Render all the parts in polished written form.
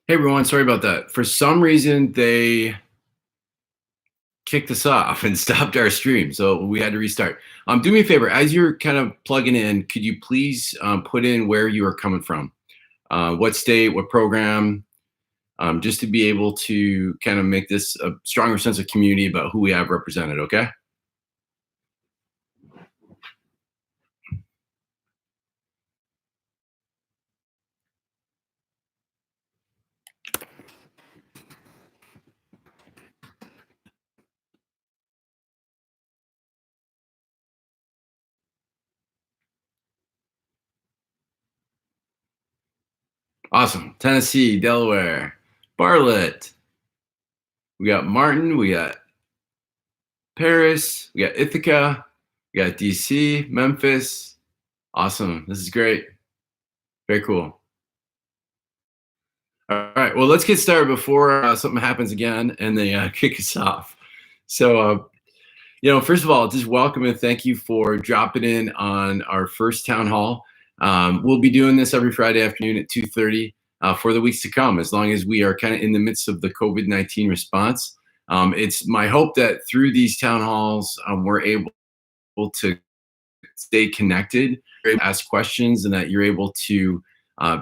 Hey everyone, sorry about that. For some reason, they kicked us off and stopped our stream, so we had to restart. Do me a favor, as you're kind of plugging in, could you please put in where you are coming from, what state, what program, just to be able to kind of make this a stronger sense of community about who we have represented. Okay. Awesome. Tennessee, Delaware, Bartlett. We got Martin. We got Paris. We got Ithaca. We got DC, Memphis. Awesome. This is great. Very cool. All right. Well, let's get started before something happens again and they kick us off. So, first of all, just welcome and thank you for dropping in on our first town hall. We'll be doing this every Friday afternoon at 2:30 for the weeks to come, as long as we are kind of in the midst of the COVID-19 response. It's my hope that through these town halls, we're able to stay connected, ask questions, and that you're able to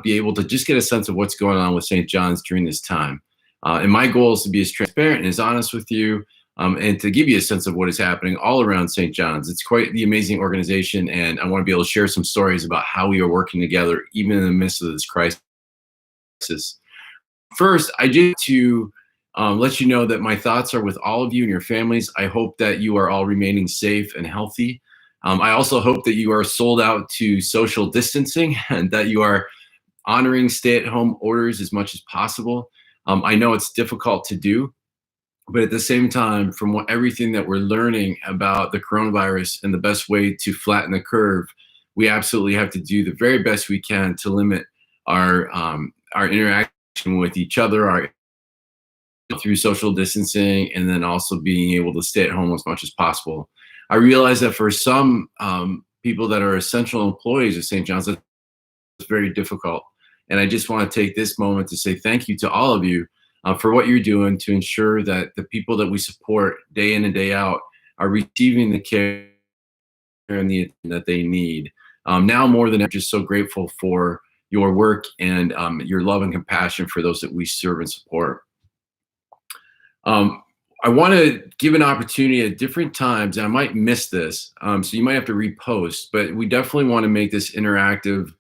be able to just get a sense of what's going on with St. John's during this time. And my goal is to be as transparent and as honest with you, and to give you a sense of what is happening all around St. John's. It's quite the amazing organization, and I want to be able to share some stories about how we are working together, even in the midst of this crisis. First, I just to let you know that my thoughts are with all of you and your families. I hope that you are all remaining safe and healthy. I also hope that you are sold out to social distancing and that you are honoring stay-at-home orders as much as possible. I know it's difficult to do, but at the same time, from everything that we're learning about the coronavirus and the best way to flatten the curve, we absolutely have to do the very best we can to limit our interaction with each other, our through social distancing, and then also being able to stay at home as much as possible. I realize that for some people that are essential employees of St. John's, it's very difficult. And I just want to take this moment to say thank you to all of you for what you're doing to ensure that the people that we support day in and day out are receiving the care and that they need. Now more than ever, just so grateful for your work and your love and compassion for those that we serve and support. I want to give an opportunity at different times, and I might miss this, so you might have to repost, but we definitely want to make this interactive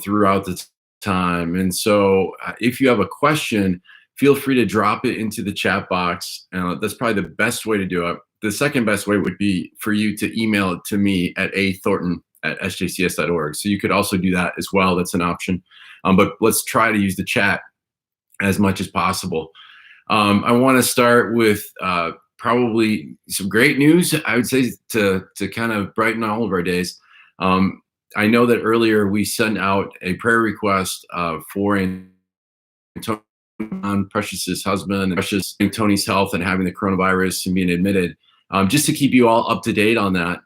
throughout the time. And so if you have a question, feel free to drop it into the chat box. That's probably the best way to do it. The second best way would be for you to email it to me at athornton@sjcs.org. So you could also do that as well. That's an option. But let's try to use the chat as much as possible. I want to start with probably some great news, I would say, to kind of brighten all of our days. I know that earlier we sent out a prayer request for Precious's husband and Precious and Tony's health and having the coronavirus and being admitted. Just to keep you all up to date on that,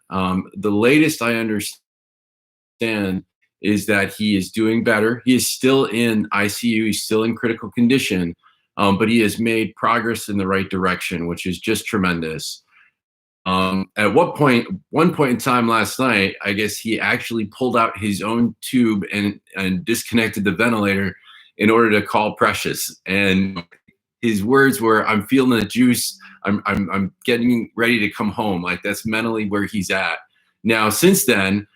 the latest I understand is that he is doing better. He is still in ICU. He's still in critical condition, but he has made progress in the right direction, which is just tremendous. At one point in time last night, I guess he actually pulled out his own tube and disconnected the ventilator in order to call Precious. And his words were, "I'm feeling the juice. I'm getting ready to come home." Like, that's mentally where he's at. Now, since then,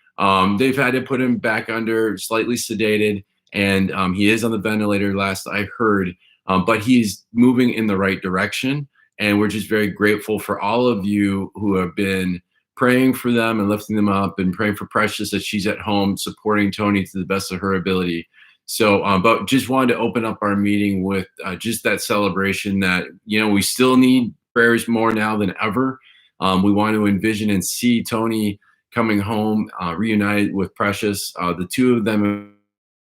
they've had to put him back under, slightly sedated, and he is on the ventilator last I heard, but he's moving in the right direction. And we're just very grateful for all of you who have been praying for them and lifting them up and praying for Precious as she's at home, supporting Tony to the best of her ability. So, but just wanted to open up our meeting with just that celebration that, we still need prayers more now than ever. We want to envision and see Tony coming home, reunited with Precious. The two of them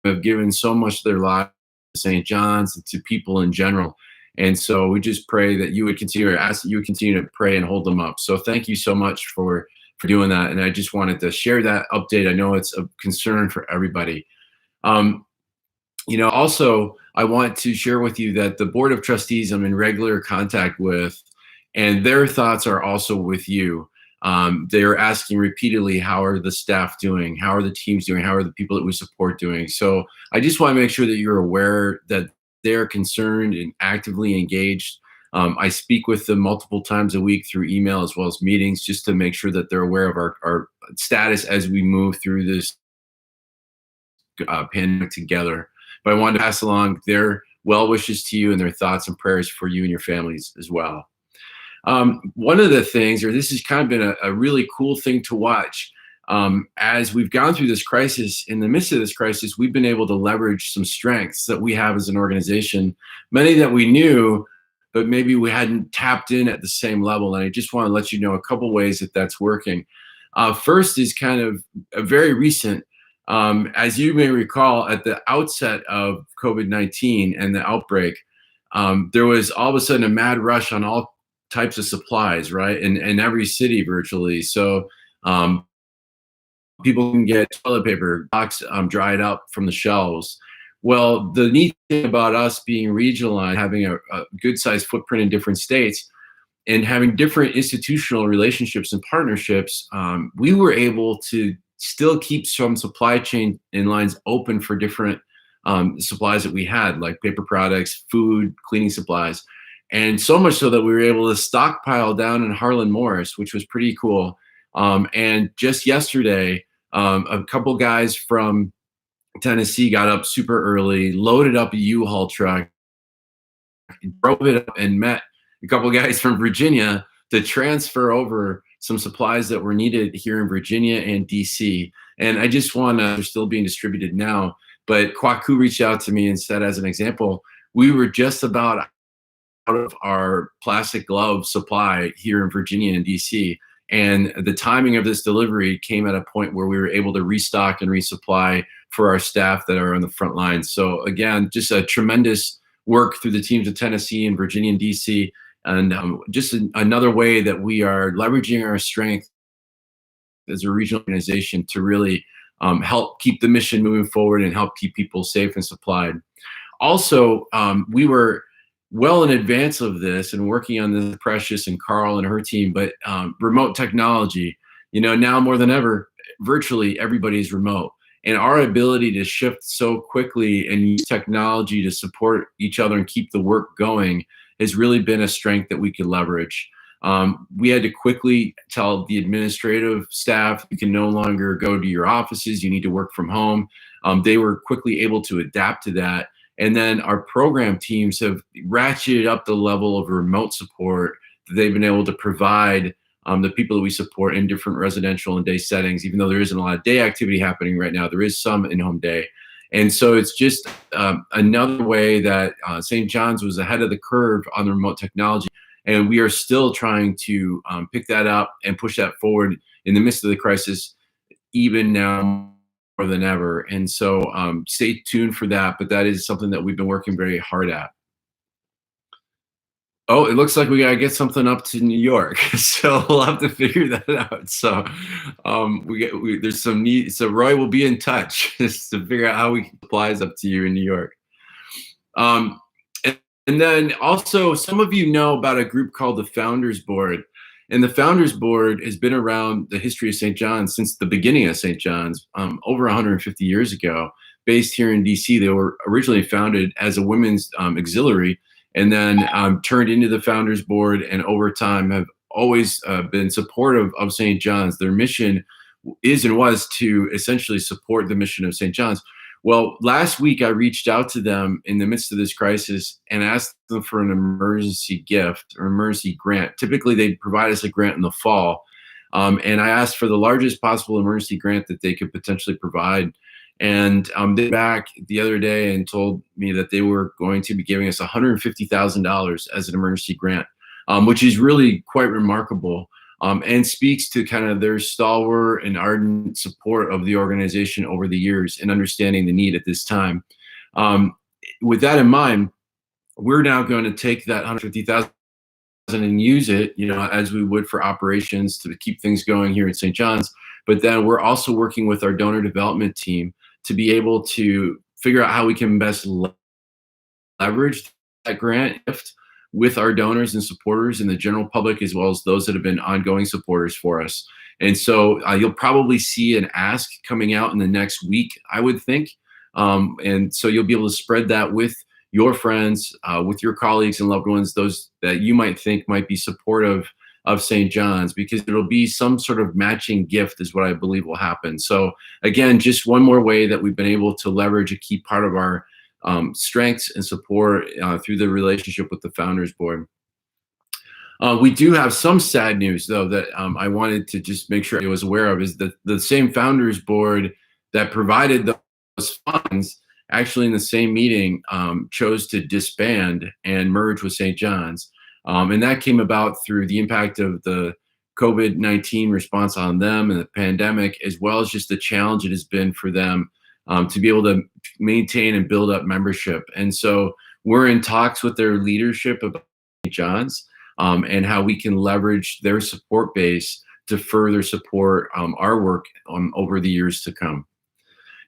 have given so much of their lives to St. John's and to people in general. And so we just pray that you would continue, or ask that you would continue to pray and hold them up. So thank you so much for doing that. And I just wanted to share that update. I know it's a concern for everybody. Also, I want to share with you that the board of trustees I'm in regular contact with, and their thoughts are also with you. They are asking repeatedly, how are the staff doing? How are the teams doing? How are the people that we support doing? So I just want to make sure that you're aware that they're concerned and actively engaged. I speak with them multiple times a week through email as well as meetings, just to make sure that they're aware of our status as we move through this pandemic together. But I wanted to pass along their well wishes to you and their thoughts and prayers for you and your families as well. One of the things, or this has kind of been a really cool thing to watch, as we've gone through this crisis, in the midst of this crisis, we've been able to leverage some strengths that we have as an organization, many that we knew, but maybe we hadn't tapped in at the same level. And I just want to let you know a couple ways that that's working. First is kind of a very recent. As you may recall, at the outset of COVID-19 and the outbreak, there was all of a sudden a mad rush on all types of supplies, right? In every city virtually. So people can get toilet paper, box dried up from the shelves. Well, the neat thing about us being regionalized, having a good sized footprint in different states, and having different institutional relationships and partnerships, we were able to still keep some supply chain in lines open for different supplies that we had, like paper products, food, cleaning supplies. And so much so that we were able to stockpile down in Harlan Morris, which was pretty cool. And just yesterday, a couple guys from Tennessee got up super early, loaded up a U-Haul truck, drove it up, and met a couple guys from Virginia to transfer over some supplies that were needed here in Virginia and DC. And I just want to, they're still being distributed now, but Kwaku reached out to me and said, as an example, we were just about out of our plastic glove supply here in Virginia and DC. And the timing of this delivery came at a point where we were able to restock and resupply for our staff that are on the front lines. So again, just a tremendous work through the teams of Tennessee and Virginia and DC. And just another way that we are leveraging our strength as a regional organization to really help keep the mission moving forward and help keep people safe and supplied. Also, we were well in advance of this and working on this, Precious and Carl and her team, but remote technology, now more than ever, virtually everybody is remote. And our ability to shift so quickly and use technology to support each other and keep the work going has really been a strength that we could leverage. We had to quickly tell the administrative staff, you can no longer go to your offices, you need to work from home. They were quickly able to adapt to that. And then our program teams have ratcheted up the level of remote support that they've been able to provide the people that we support in different residential and day settings. Even though there isn't a lot of day activity happening right now, there is some in-home day. And so it's just another way that St. John's was ahead of the curve on the remote technology. And we are still trying to pick that up and push that forward in the midst of the crisis, even now more than ever. And so stay tuned for that, but that is something that we've been working very hard at. Oh, it looks like we gotta get something up to New York, so we'll have to figure that out. So there's some need. So Roy will be in touch just to figure out how we can supplies up to you in New York. Um, and then also, some of you know about a group called the Founders Board. And the Founders Board has been around the history of St. John's since the beginning of St. John's, over 150 years ago, based here in DC. They were originally founded as a women's auxiliary, and then turned into the Founders Board, and over time have always been supportive of St. John's. Their mission is and was to essentially support the mission of St. John's. Well, last week I reached out to them in the midst of this crisis and asked them for an emergency gift or emergency grant. Typically, they provide us a grant in the fall. And I asked for the largest possible emergency grant that they could potentially provide. And they back the other day and told me that they were going to be giving us $150,000 as an emergency grant, which is really quite remarkable. And speaks to kind of their stalwart and ardent support of the organization over the years and understanding the need at this time. With that in mind, we're now going to take that $150,000 and use it, as we would for operations to keep things going here at St. John's. But then we're also working with our donor development team to be able to figure out how we can best leverage that grant gift with our donors and supporters and the general public, as well as those that have been ongoing supporters for us. And so you'll probably see an ask coming out in the next week, I would think. And so you'll be able to spread that with your friends, with your colleagues and loved ones, those that you might think might be supportive of St. John's, because it'll be some sort of matching gift is what I believe will happen. So again, just one more way that we've been able to leverage a key part of our strengths and support through the relationship with the Founders Board. We do have some sad news, though, that I wanted to just make sure I was aware of, is that the same Founders Board that provided those funds actually in the same meeting chose to disband and merge with St. John's. And that came about through the impact of the COVID-19 response on them and the pandemic, as well as just the challenge it has been for them to be able to maintain and build up membership. And so we're in talks with their leadership about St. John's and how we can leverage their support base to further support our work over the years to come.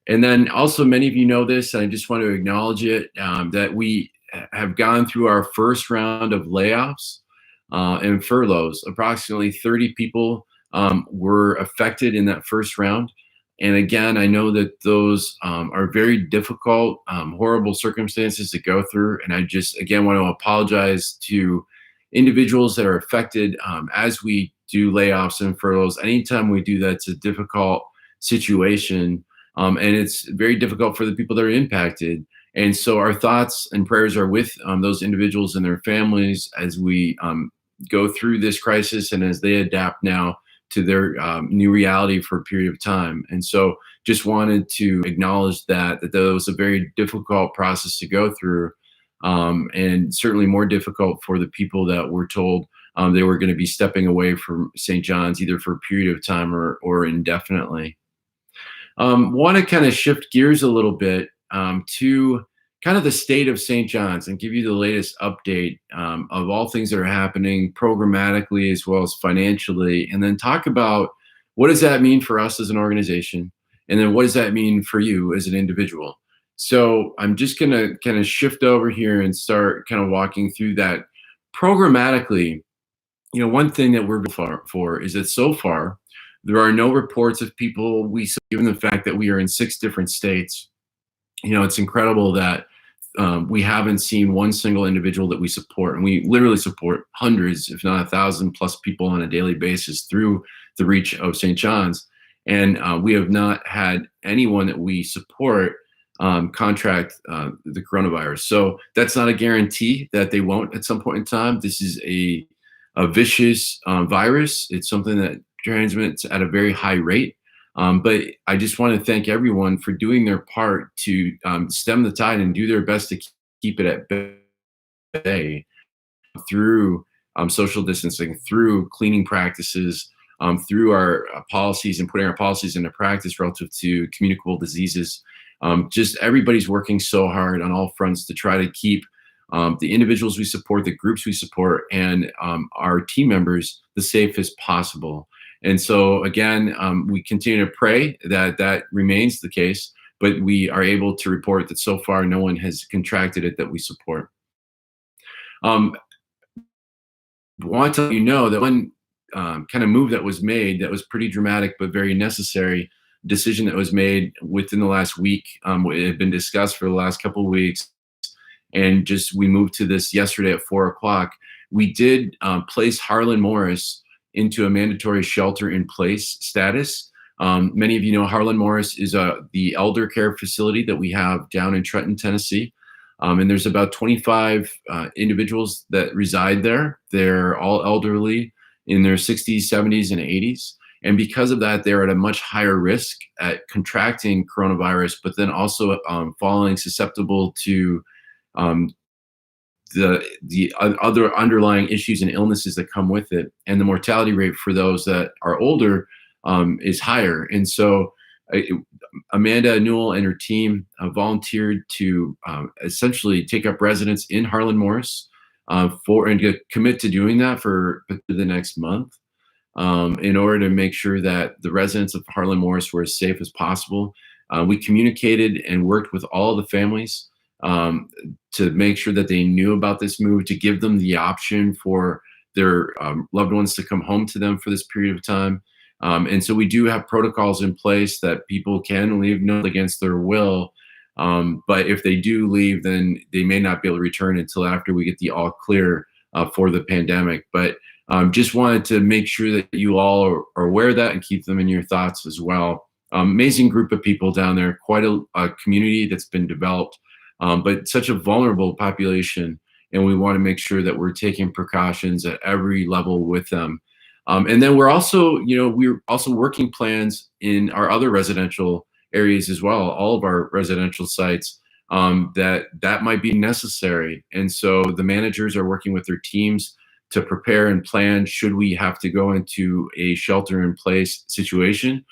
And then also, many of you know this, and I just want to acknowledge it, that we have gone through our first round of layoffs and furloughs. Approximately 30 people were affected in that first round. And again, I know that those are very difficult, horrible circumstances to go through. And I just, again, want to apologize to individuals that are affected as we do layoffs and furloughs. Anytime we do that, it's a difficult situation. And it's very difficult for the people that are impacted. And so our thoughts and prayers are with those individuals and their families as we go through this crisis and as they adapt now to their new reality for a period of time. And so just wanted to acknowledge that was a very difficult process to go through, and certainly more difficult for the people that were told they were going to be stepping away from St. John's either for a period of time or indefinitely. Want to kind of shift gears a little bit to kind of the state of St. John's and give you the latest update of all things that are happening programmatically as well as financially, and then talk about what does that mean for us as an organization, and then what does that mean for you as an individual. So I'm just going to kind of shift over here and start kind of walking through that programmatically. You know, one thing that we're for is that so far, there are no reports of people given the fact that we are in 6 different states. You know, it's incredible that we haven't seen one single individual that we support. And we literally support hundreds, if not 1,000 plus people on a daily basis through the reach of St. John's. And we have not had anyone that we support contract the coronavirus. So that's not a guarantee that they won't at some point in time. This is a vicious virus. It's something that transmits at a very high rate. But I just want to thank everyone for doing their part to stem the tide and do their best to keep it at bay through social distancing, through cleaning practices, through our policies and putting our policies into practice relative to communicable diseases. Just everybody's working so hard on all fronts to try to keep the individuals we support, the groups we support, and our team members the safest possible. And so again, we continue to pray that that remains the case, but we are able to report that so far no one has contracted it that we support. Want to let you know that one kind of move that was made that was pretty dramatic but very necessary decision that was made within the last week. It had been discussed for the last couple of weeks, and just we moved to this yesterday at 4 o'clock. We did place Harlan Morris into a mandatory shelter-in-place status. Many of you know Harlan Morris is the elder care facility that we have down in Trenton, Tennessee. And there's about 25 individuals that reside there. They're all elderly in their 60s, 70s, and 80s. And because of that, they're at a much higher risk at contracting coronavirus, but then also falling susceptible to the other underlying issues and illnesses that come with it. And the mortality rate for those that are older is higher. And so Amanda Newell and her team volunteered to essentially take up residence in Harlan Morris and commit to doing that for the next month in order to make sure that the residents of Harlan Morris were as safe as possible. We communicated and worked with all of the families um, to make sure that they knew about this move, to give them the option for their loved ones to come home to them for this period of time. And so we do have protocols in place that people can leave not against their will. But if they do leave, then they may not be able to return until after we get the all clear for the pandemic. But just wanted to make sure that you all are aware of that and keep them in your thoughts as well. Amazing group of people down there, quite a community that's been developed, but such a vulnerable population. And we want to make sure that we're taking precautions at every level with them. And then we're also working plans in our other residential areas as well, all of our residential sites, that might be necessary. And so the managers are working with their teams to prepare and plan should we have to go into a shelter in place situation.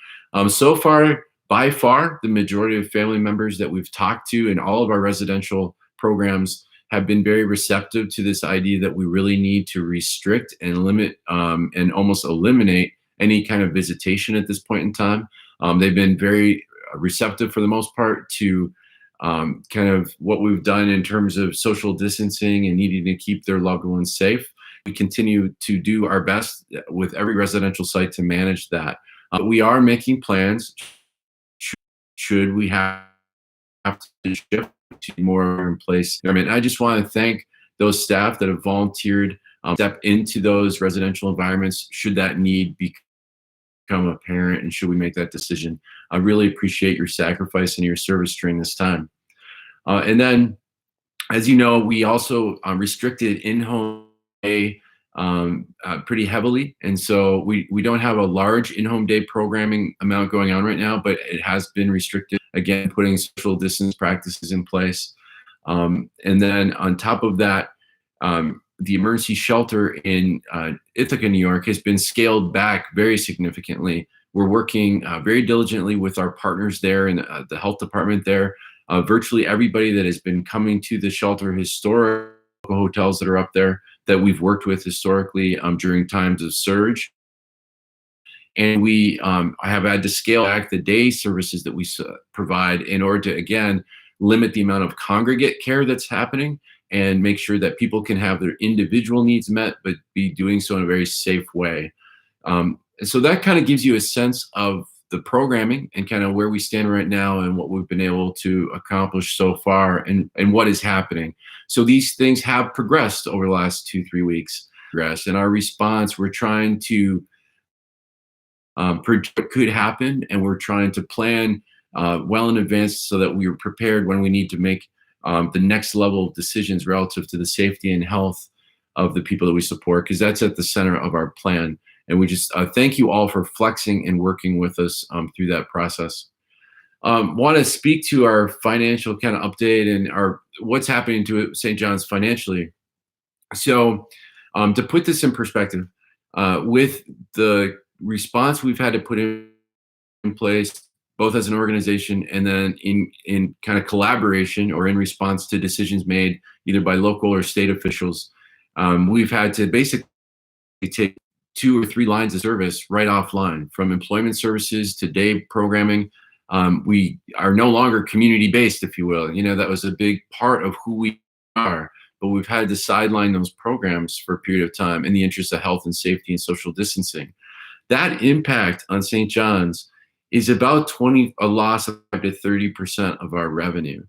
So far, by far, the majority of family members that we've talked to in all of our residential programs have been very receptive to this idea that we really need to restrict and limit and almost eliminate any kind of visitation at this point in time. They've been very receptive for the most part to kind of what we've done in terms of social distancing and needing to keep their loved ones safe. We continue to do our best with every residential site to manage that. We are making plans should we have to shift to more in place. I mean, I just want to thank those staff that have volunteered, step into those residential environments should that need become apparent and should we make that decision. I really appreciate your sacrifice and your service during this time. And then, as you know, we also restricted in-home day pretty heavily. And so we don't have a large in-home day programming amount going on right now, but it has been restricted, again, putting social distance practices in place. And then on top of that, the emergency shelter in Ithaca, New York has been scaled back very significantly. We're working very diligently with our partners there and the health department there. Virtually everybody that has been coming to the shelter, historic hotels that are up there that we've worked with historically during times of surge. And we have had to scale back the day services that we provide in order to, again, limit the amount of congregate care that's happening and make sure that people can have their individual needs met, but be doing so in a very safe way. So that kind of gives you a sense of the programming and kind of where we stand right now and what we've been able to accomplish so far and what is happening. So these things have progressed over the last 2-3 weeks. And our response, we're trying to predict what could happen, and we're trying to plan well in advance so that we are prepared when we need to make the next level of decisions relative to the safety and health of the people that we support, because that's at the center of our plan. And we just thank you all for flexing and working with us through that process. Want to speak to our financial kind of update and our what's happening to St. John's financially. So to put this in perspective, with the response we've had to put in place, both as an organization and then in kind of collaboration or in response to decisions made either by local or state officials, we've had to basically take 2 or 3 lines of service right offline, from employment services to day programming. We are no longer community-based, if you will. You know, that was a big part of who we are, but we've had to sideline those programs for a period of time in the interest of health and safety and social distancing. That impact on St. John's is about a loss of 5 to 30% of our revenue.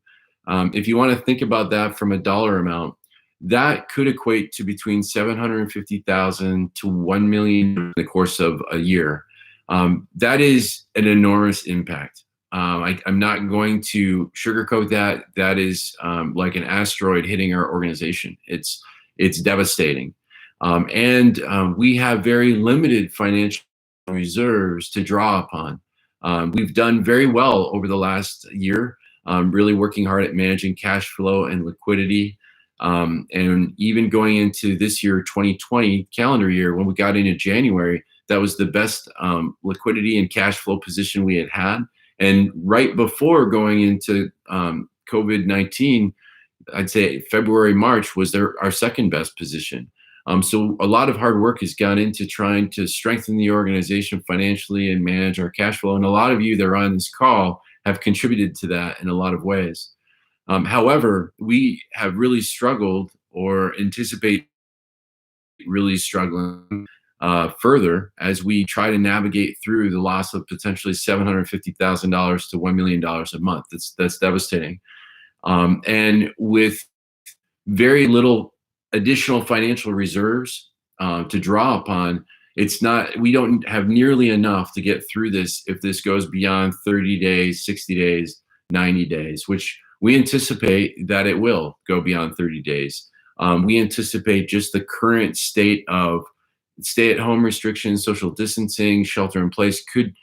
If you want to think about that from a dollar amount, that could equate to between $750,000 to $1 million in the course of a year. That is an enormous impact. I'm not going to sugarcoat that. That is like an asteroid hitting our organization. It's devastating. And we have very limited financial reserves to draw upon. We've done very well over the last year, really working hard at managing cash flow and liquidity. And even going into this year, 2020 calendar year, when we got into January, that was the best liquidity and cash flow position we had had. And right before going into COVID-19, I'd say February, March was our second best position. So a lot of hard work has gone into trying to strengthen the organization financially and manage our cash flow. And a lot of you that are on this call have contributed to that in a lot of ways. However, we have really struggled or anticipate really struggling further as we try to navigate through the loss of potentially $750,000 to $1 million a month. That's devastating. And with very little additional financial reserves to draw upon, it's not, we don't have nearly enough to get through this if this goes beyond 30 days, 60 days, 90 days, which we anticipate that it will go beyond 30 days. We anticipate just the current state of stay-at-home restrictions, social distancing, shelter in place could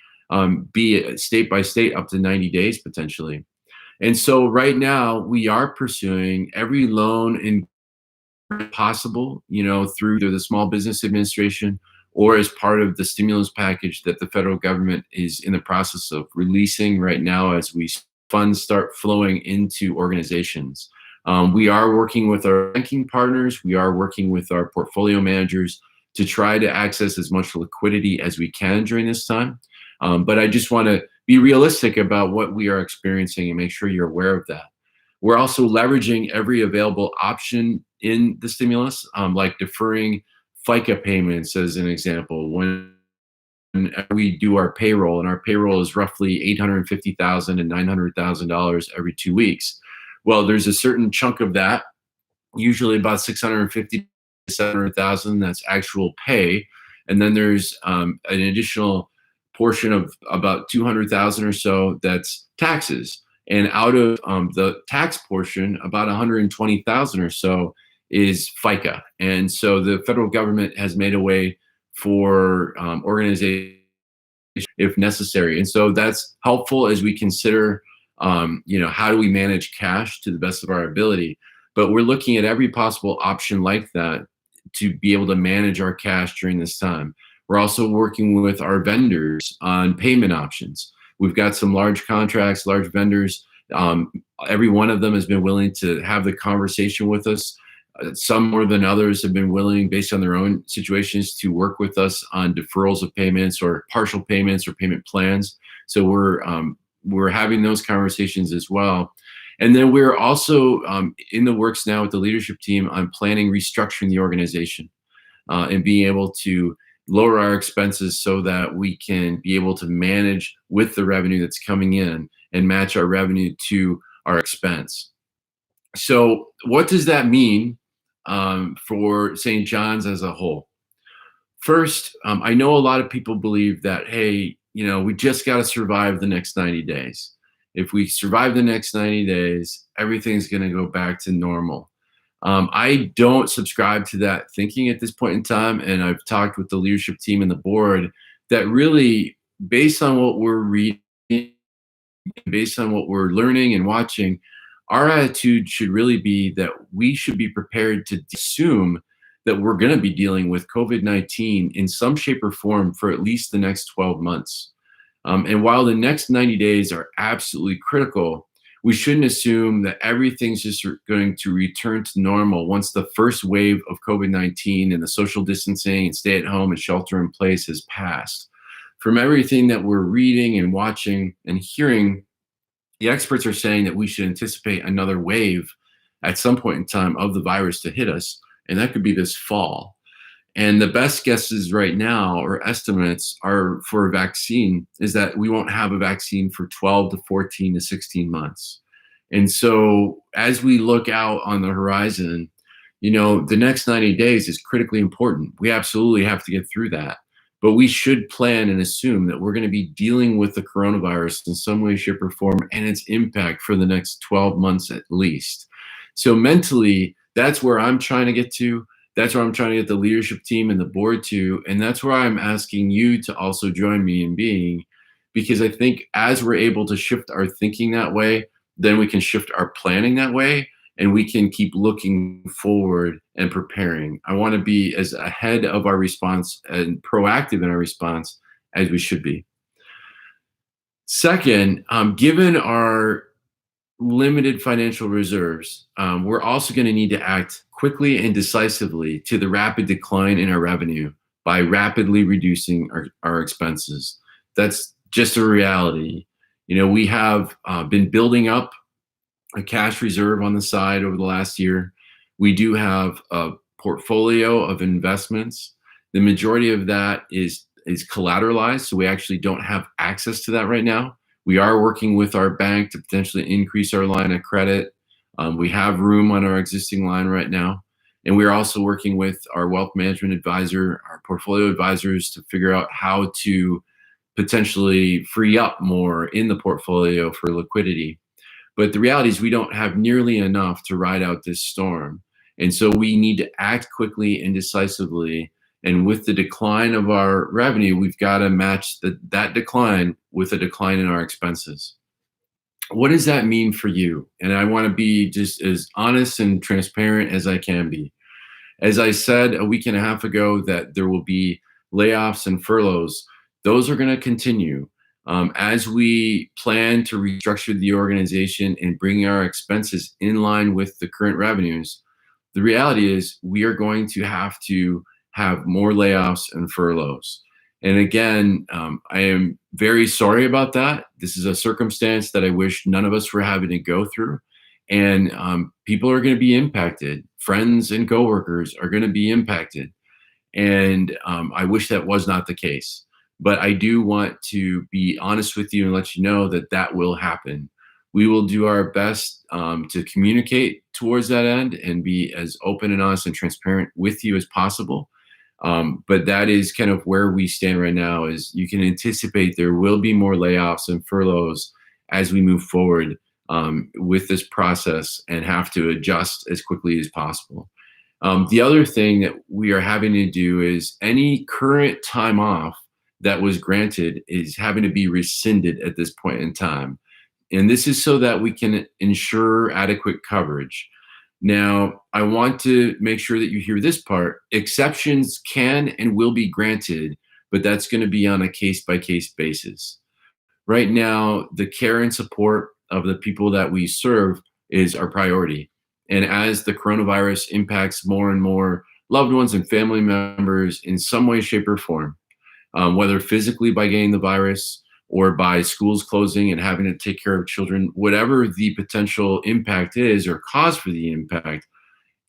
be state by state up to 90 days potentially. And so right now we are pursuing every loan in possible, through either the Small Business Administration or as part of the stimulus package that the federal government is in the process of releasing right now as funds start flowing into organizations. We are working with our banking partners. We are working with our portfolio managers to try to access as much liquidity as we can during this time. But I just want to be realistic about what we are experiencing and make sure you're aware of that. We're also leveraging every available option in the stimulus, like deferring FICA payments as an example. When we do our payroll, and our payroll is roughly $850,000 and $900,000 every 2 weeks. Well, there's a certain chunk of that, usually about 650 to 700,000, that's actual pay, and then there's an additional portion of about 200,000 or so that's taxes. And out of the tax portion, about 120,000 or so is FICA. And so the federal government has made a way for organizations if necessary. And so that's helpful as we consider, how do we manage cash to the best of our ability. But we're looking at every possible option like that to be able to manage our cash during this time. We're also working with our vendors on payment options. We've got some large contracts, large vendors. Every one of them has been willing to have the conversation with us. Some more than others have been willing, based on their own situations, to work with us on deferrals of payments or partial payments or payment plans. So we're having those conversations as well. And then we're also in the works now with the leadership team on planning restructuring the organization and being able to lower our expenses so that we can be able to manage with the revenue that's coming in and match our revenue to our expense. So what does that mean for St. John's as a whole? First, I know a lot of people believe that, hey, we just got to survive the next 90 days. If we survive the next 90 days, everything's going to go back to normal. I don't subscribe to that thinking at this point in time, and I've talked with the leadership team and the board that really, based on what we're reading, based on what we're learning and watching, our attitude should really be that we should be prepared to assume that we're going to be dealing with COVID-19 in some shape or form for at least the next 12 months. And while the next 90 days are absolutely critical, we shouldn't assume that everything's just going to return to normal once the first wave of COVID-19 and the social distancing and stay at home and shelter in place has passed. From everything that we're reading and watching and hearing, the experts are saying that we should anticipate another wave at some point in time of the virus to hit us, and that could be this fall. And the best guesses right now, or estimates, are for a vaccine, is that we won't have a vaccine for 12 to 14 to 16 months. And so as we look out on the horizon, the next 90 days is critically important. We absolutely have to get through that. But we should plan and assume that we're going to be dealing with the coronavirus in some way, shape, or form and its impact for the next 12 months at least. So mentally, that's where I'm trying to get to. That's where I'm trying to get the leadership team and the board to. And that's where I'm asking you to also join me in being, because I think as we're able to shift our thinking that way, then we can shift our planning that way, and we can keep looking forward and preparing. I want to be as ahead of our response and proactive in our response as we should be. Second, given our limited financial reserves, we're also going to need to act quickly and decisively to the rapid decline in our revenue by rapidly reducing our expenses. That's just a reality. We have been building up a cash reserve on the side over the last year. We do have a portfolio of investments. The majority of that is collateralized, so we actually don't have access to that right now. We are working with our bank to potentially increase our line of credit. We have room on our existing line right now. And we're also working with our wealth management advisor, our portfolio advisors, to figure out how to potentially free up more in the portfolio for liquidity. But the reality is we don't have nearly enough to ride out this storm. And so we need to act quickly and decisively. And with the decline of our revenue, we've got to match that decline with a decline in our expenses. What does that mean for you? And I want to be just as honest and transparent as I can be. As I said a week and a half ago, that there will be layoffs and furloughs. Those are going to continue. As we plan to restructure the organization and bring our expenses in line with the current revenues, the reality is we are going to have more layoffs and furloughs. And again, I am very sorry about that. This is a circumstance that I wish none of us were having to go through. And people are going to be impacted. Friends and coworkers are going to be impacted. And I wish that was not the case. But I do want to be honest with you and let you know that that will happen. We will do our best to communicate towards that end and be as open and honest and transparent with you as possible. But that is kind of where we stand right now. Is you can anticipate there will be more layoffs and furloughs as we move forward with this process and have to adjust as quickly as possible. The other thing that we are having to do is any current time off that was granted is having to be rescinded at this point in time. And this is so that we can ensure adequate coverage. Now, I want to make sure that you hear this part. Exceptions can and will be granted, but that's going to be on a case-by-case basis. Right now, the care and support of the people that we serve is our priority. And as the coronavirus impacts more and more loved ones and family members in some way, shape, or form, whether physically by getting the virus or by schools closing and having to take care of children, whatever the potential impact is or cause for the impact,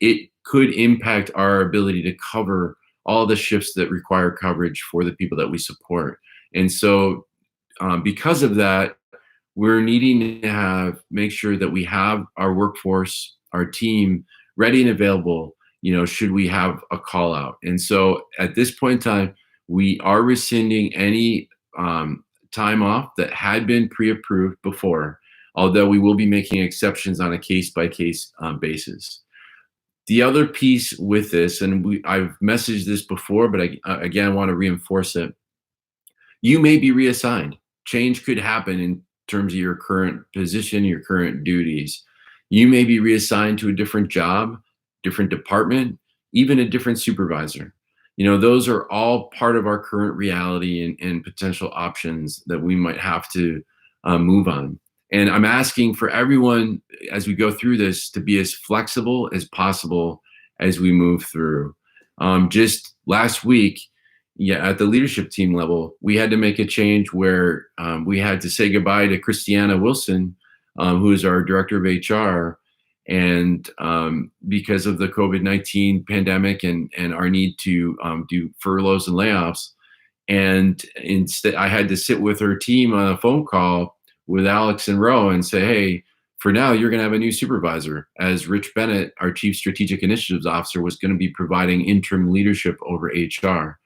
it could impact our ability to cover all the shifts that require coverage for the people that we support. And so because of that, we're needing to make sure that we have our workforce, our team ready and available, should we have a call out. And so at this point in time, we are rescinding any time off that had been pre-approved before, although we will be making exceptions on a case-by-case basis. The other piece with this, and I've messaged this before, but I want to reinforce it. You may be reassigned. Change could happen in terms of your current position, your current duties. You may be reassigned to a different job, different department, even a different supervisor. Those are all part of our current reality and potential options that we might have to move on. And I'm asking for everyone as we go through this to be as flexible as possible as we move through. Just last week, at the leadership team level, we had to make a change where we had to say goodbye to Christiana Wilson, who is our director of HR. And because of the COVID-19 pandemic and our need to do furloughs and layoffs. And instead, I had to sit with her team on a phone call with Alex and Roe and say, hey, for now, you're going to have a new supervisor, as Rich Bennett, our Chief Strategic Initiatives Officer, was going to be providing interim leadership over HR.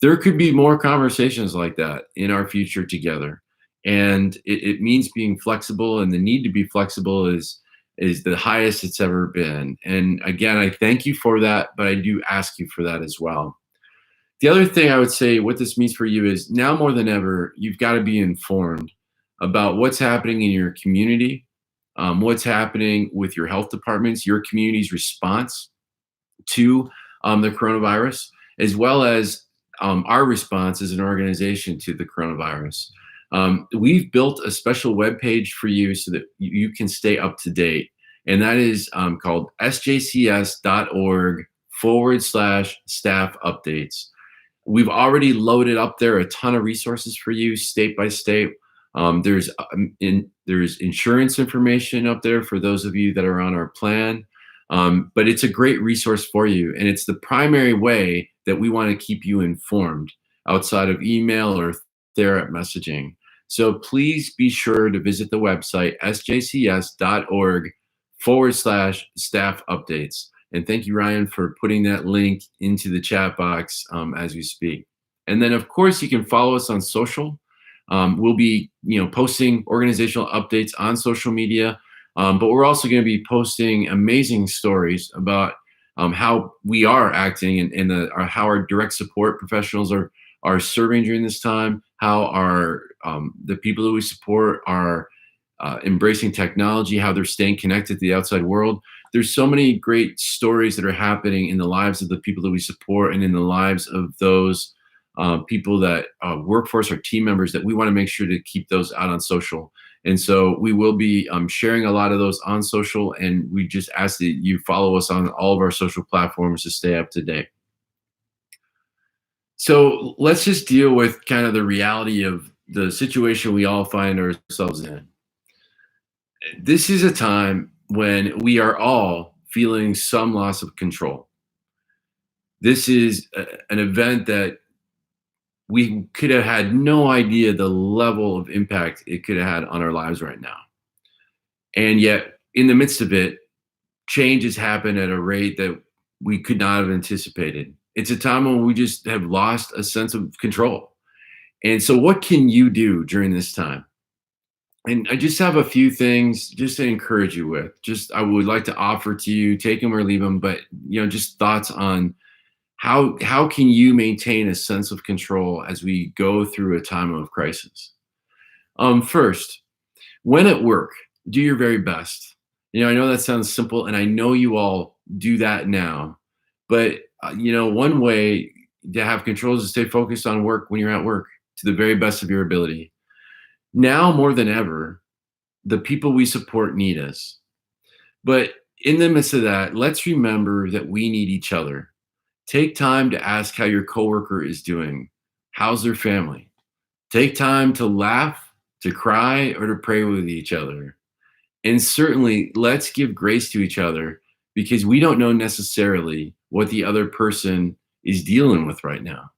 There could be more conversations like that in our future together. And it means being flexible, and the need to be flexible is the highest it's ever been. And again, I thank you for that, but I do ask you for that as well. The other thing I would say, what this means for you is now more than ever, you've got to be informed about what's happening in your community, what's happening with your health departments, your community's response to the coronavirus, as well as our response as an organization to the coronavirus. We've built a special webpage for you so that you can stay up to date. And that is called sjcs.org/staff updates. We've already loaded up there a ton of resources for you, state by state, There's insurance information up there for those of you that are on our plan. But it's a great resource for you, and it's the primary way that we want to keep you informed outside of email or Thera messaging. So please be sure to visit the website sjcs.org/staff updates. And thank you, Ryan, for putting that link into the chat box as we speak. And then, of course, you can follow us on social. We'll be, posting organizational updates on social media, but we're also going to be posting amazing stories about how we are acting and how our direct support professionals are serving during this time, how the people that we support are embracing technology, how they're staying connected to the outside world. There's so many great stories that are happening in the lives of the people that we support and in the lives of those people that work for us, our team members, that we want to make sure to keep those out on social. And so we will be sharing a lot of those on social, and we just ask that you follow us on all of our social platforms to stay up to date. So let's just deal with kind of the reality of the situation we all find ourselves in. This is a time when we are all feeling some loss of control. This is an event that we could have had no idea the level of impact it could have had on our lives right now. And yet, in the midst of it, change has happened at a rate that we could not have anticipated. It's a time when we just have lost a sense of control. And so what can you do during this time? And I just have a few things just to encourage you with. I would like to offer to you, take them or leave them, but just thoughts on how can you maintain a sense of control as we go through a time of crisis? First, when at work, do your very best. I know that sounds simple, and I know you all do that now. But one way to have control is to stay focused on work when you're at work to the very best of your ability. Now more than ever, the people we support need us. But in the midst of that, let's remember that we need each other. Take time to ask how your coworker is doing. How's their family? Take time to laugh, to cry, or to pray with each other. And certainly, let's give grace to each other, because we don't know necessarily what the other person is dealing with right now.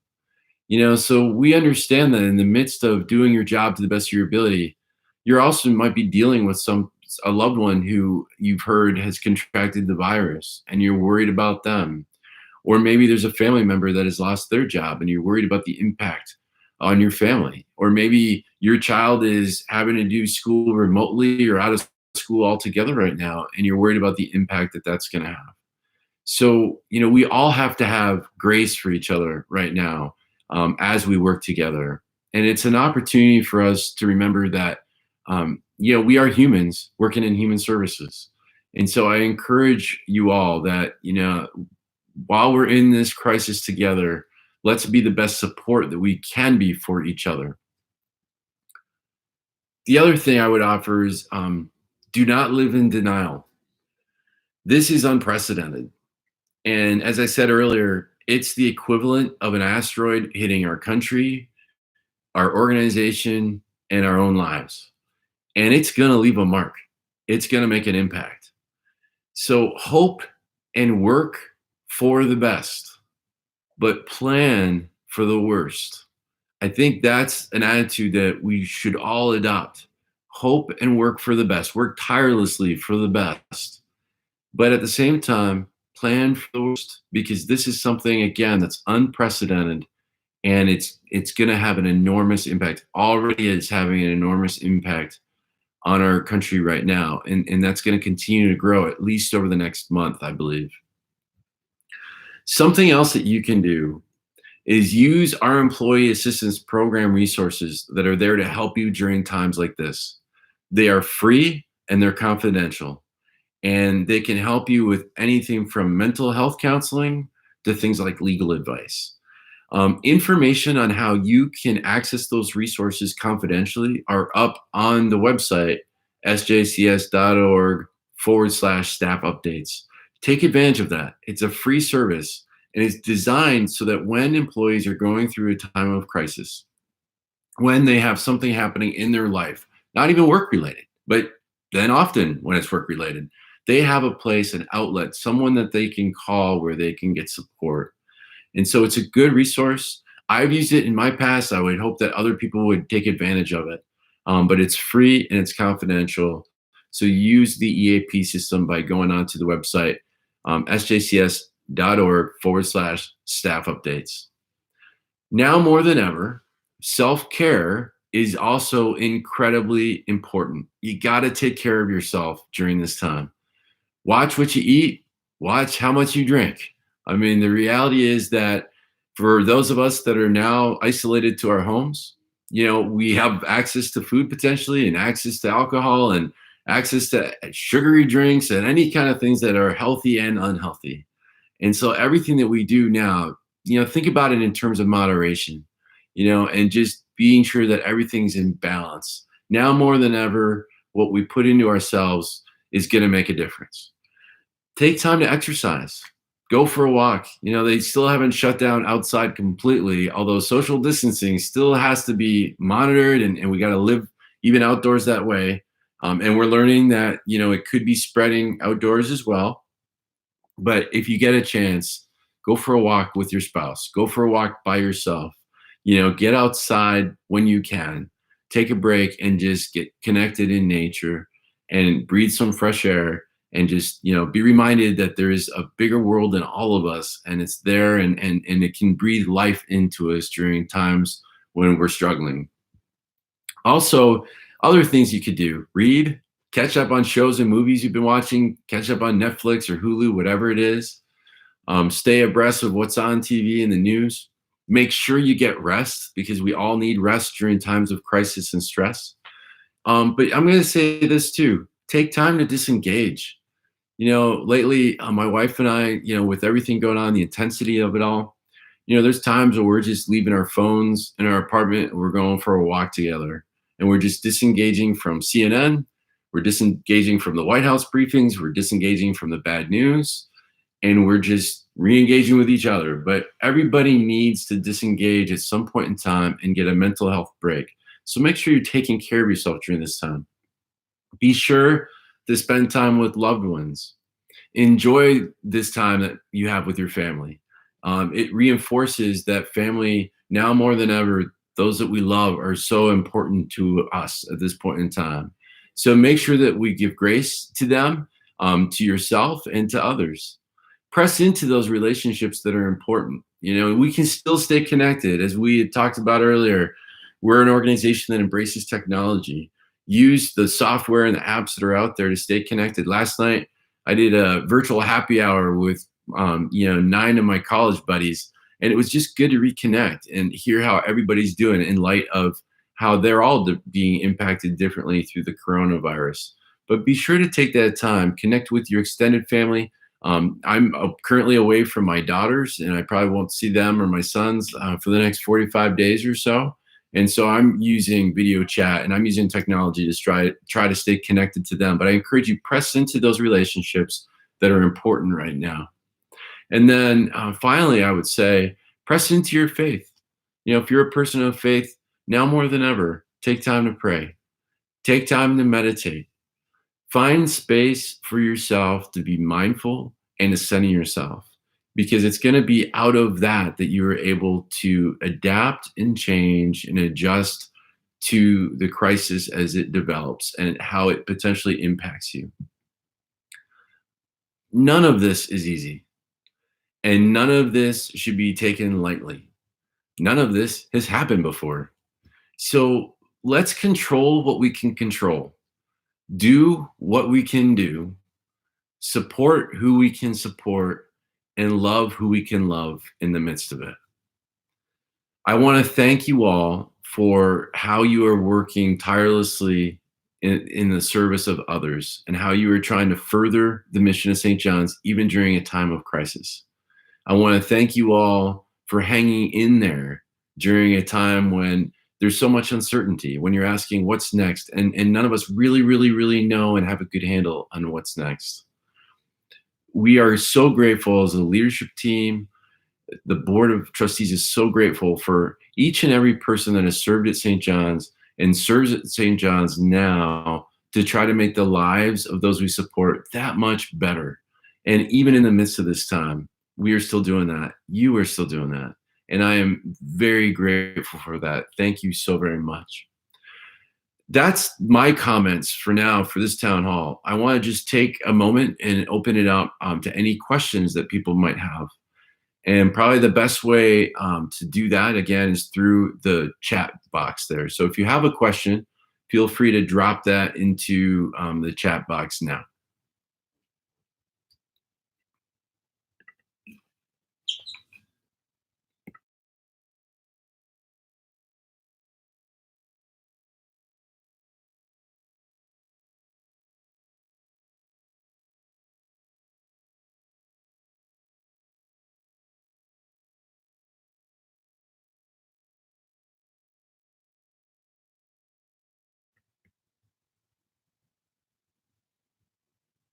So we understand that in the midst of doing your job to the best of your ability, you're also might be dealing with a loved one who you've heard has contracted the virus, and you're worried about them. Or maybe there's a family member that has lost their job and you're worried about the impact on your family. Or maybe your child is having to do school remotely or out of school altogether right now, and you're worried about the impact that that's going to have. So, we all have to have grace for each other right now as we work together. And it's an opportunity for us to remember that, we are humans working in human services. And so I encourage you all that, while we're in this crisis together, let's be the best support that we can be for each other. The other thing I would offer is do not live in denial. This is unprecedented. And as I said earlier, it's the equivalent of an asteroid hitting our country, our organization, and our own lives. And it's going to leave a mark. It's going to make an impact. So hope and work for the best, but plan for the worst. I think that's an attitude that we should all adopt. Hope and work for the best. Work tirelessly for the best. But at the same time, plan for the worst, because this is something, again, that's unprecedented, and it's going to have an enormous impact. Already is having an enormous impact on our country right now, and that's going to continue to grow at least over the next month, I believe. Something else that you can do is use our employee assistance program resources that are there to help you during times like this. They are free and they're confidential, and they can help you with anything from mental health counseling to things like legal advice. Information on how you can access those resources confidentially are up on the website, sjcs.org/staff updates. Take advantage of that. It's a free service, and it's designed so that when employees are going through a time of crisis, when they have something happening in their life, not even work related, but then often when it's work related, they have a place, an outlet, someone that they can call where they can get support. And so it's a good resource. I've used it in my past. I would hope that other people would take advantage of it. But it's free and it's confidential. So use the EAP system by going onto the website, sjcs.org/staff updates. Now more than ever, self care is also incredibly important. You got to take care of yourself during this time. Watch what you eat, watch how much you drink. I mean, the reality is that for those of us that are now isolated to our homes, we have access to food potentially and access to alcohol and access to sugary drinks and any kind of things that are healthy and unhealthy. And so everything that we do now, think about it in terms of moderation, and just being sure that everything's in balance. Now more than ever, what we put into ourselves is going to make a difference. Take time to exercise. Go for a walk. They still haven't shut down outside completely, although social distancing still has to be monitored and we got to live even outdoors that way. And we're learning that, it could be spreading outdoors as well. But if you get a chance, go for a walk with your spouse, go for a walk by yourself, get outside when you can, take a break and just get connected in nature and breathe some fresh air and just, be reminded that there is a bigger world than all of us and it's there and it can breathe life into us during times when we're struggling. Also, other things you could do, read, catch up on shows and movies you've been watching, catch up on Netflix or Hulu, whatever it is. Stay abreast of what's on TV and the news. Make sure you get rest because we all need rest during times of crisis and stress. But I'm going to say this too. Take time to disengage. Lately, my wife and I, with everything going on, the intensity of it all, there's times where we're just leaving our phones in our apartment and we're going for a walk together. And we're just disengaging from CNN. We're disengaging from the White House briefings. We're disengaging from the bad news. And we're just re-engaging with each other. But everybody needs to disengage at some point in time and get a mental health break. So make sure you're taking care of yourself during this time. Be sure to spend time with loved ones. Enjoy this time that you have with your family. It reinforces that family now more than ever. Those that we love are so important to us at this point in time. So make sure that we give grace to them, to yourself, and to others. Press into those relationships that are important. We can still stay connected. As we had talked about earlier, we're an organization that embraces technology. Use the software and the apps that are out there to stay connected. Last night, I did a virtual happy hour with 9 of my college buddies. And it was just good to reconnect and hear how everybody's doing in light of how they're all being impacted differently through the coronavirus. But be sure to take that time, connect with your extended family. I'm currently away from my daughters, and I probably won't see them or my sons for the next 45 days or so. And so I'm using video chat and I'm using technology to try to stay connected to them. But I encourage you, press into those relationships that are important right now. And then finally, I would say, press into your faith. If you're a person of faith, now more than ever, take time to pray. Take time to meditate. Find space for yourself to be mindful and to center yourself, because it's going to be out of that you are able to adapt and change and adjust to the crisis as it develops and how it potentially impacts you. None of this is easy. And none of this should be taken lightly. None of this has happened before. So let's control what we can control. Do what we can do. Support who we can support. And love who we can love in the midst of it. I want to thank you all for how you are working tirelessly in the service of others and how you are trying to further the mission of St. John's even during a time of crisis. I want to thank you all for hanging in there during a time when there's so much uncertainty, when you're asking what's next, and none of us really know and have a good handle on what's next. We are so grateful as a leadership team. The board of trustees is so grateful for each and every person that has served at St. John's and serves at St. John's now to try to make the lives of those we support that much better. And even in the midst of this time, we are still doing that. You are still doing that. And I am very grateful for that. Thank you so very much. That's my comments for now for this town hall. I want to just take a moment and open it up to any questions that people might have. And probably the best way to do that, again, is through the chat box there. So if you have a question, feel free to drop that into the chat box now.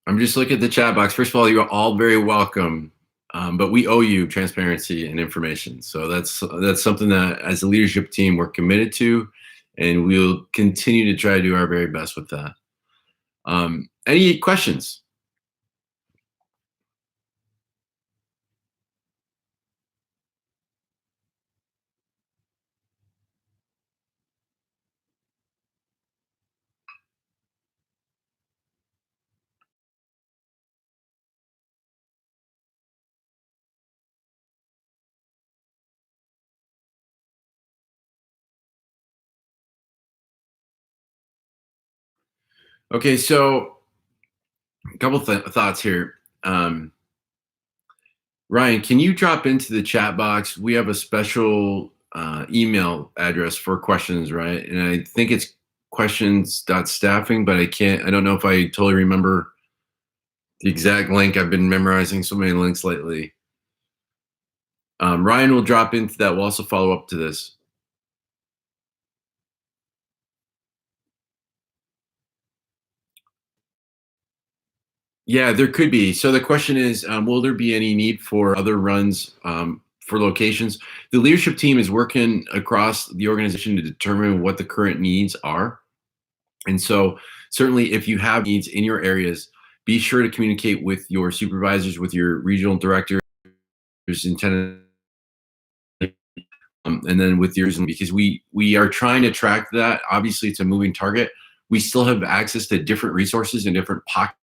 I'm just looking at the chat box. First of all, you're all very welcome, but we owe you transparency and information. So that's something that, as a leadership team, we're committed to, and we'll continue to try to do our very best with that. Any questions? Okay, so a couple thoughts here. Ryan, can you drop into the chat box? We have a special email address for questions, right? And I think it's questions.staffing, but I don't know if I totally remember the exact link. I've been memorizing so many links lately. Ryan will drop into that. We'll also follow up to this. Yeah, there could be. So the question is, will there be any need for other runs for locations? The leadership team is working across the organization to determine what the current needs are. And so certainly if you have needs in your areas, be sure to communicate with your supervisors, with your regional directors, and then with yours, because we are trying to track that. Obviously, it's a moving target. We still have access to different resources in different pockets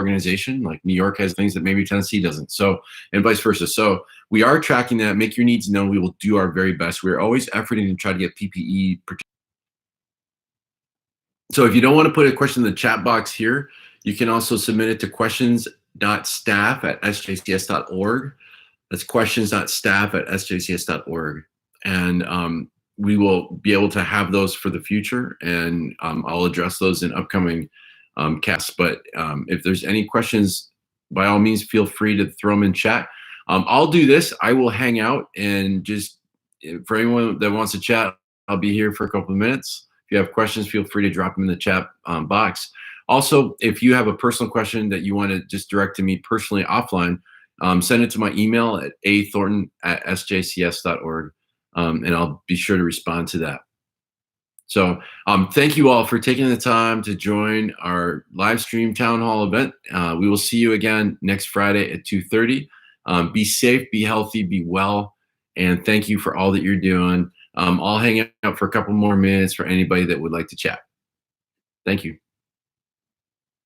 organization. Like New York has things that maybe Tennessee doesn't. So, and vice versa. So we are tracking that. Make your needs known. We will do our very best. We're always efforting to try to get PPE. So if you don't want to put a question in the chat box here, you can also submit it to questions.staff@sjcs.org. That's questions.staff@sjcs.org. And we will be able to have those for the future, and I'll address those in upcoming casts. But if there's any questions, by all means, feel free to throw them in chat. I'll do this. I will hang out, and just for anyone that wants to chat, I'll be here for a couple of minutes. If you have questions, feel free to drop them in the chat box. Also, if you have a personal question that you want to just direct to me personally offline, send it to my email at athornton@sjcs.org, and I'll be sure to respond to that. So thank you all for taking the time to join our live stream town hall event. We will see you again next Friday at 2:30. Be safe, be healthy, be well, and thank you for all that you're doing. I'll hang out for a couple more minutes for anybody that would like to chat. Thank you.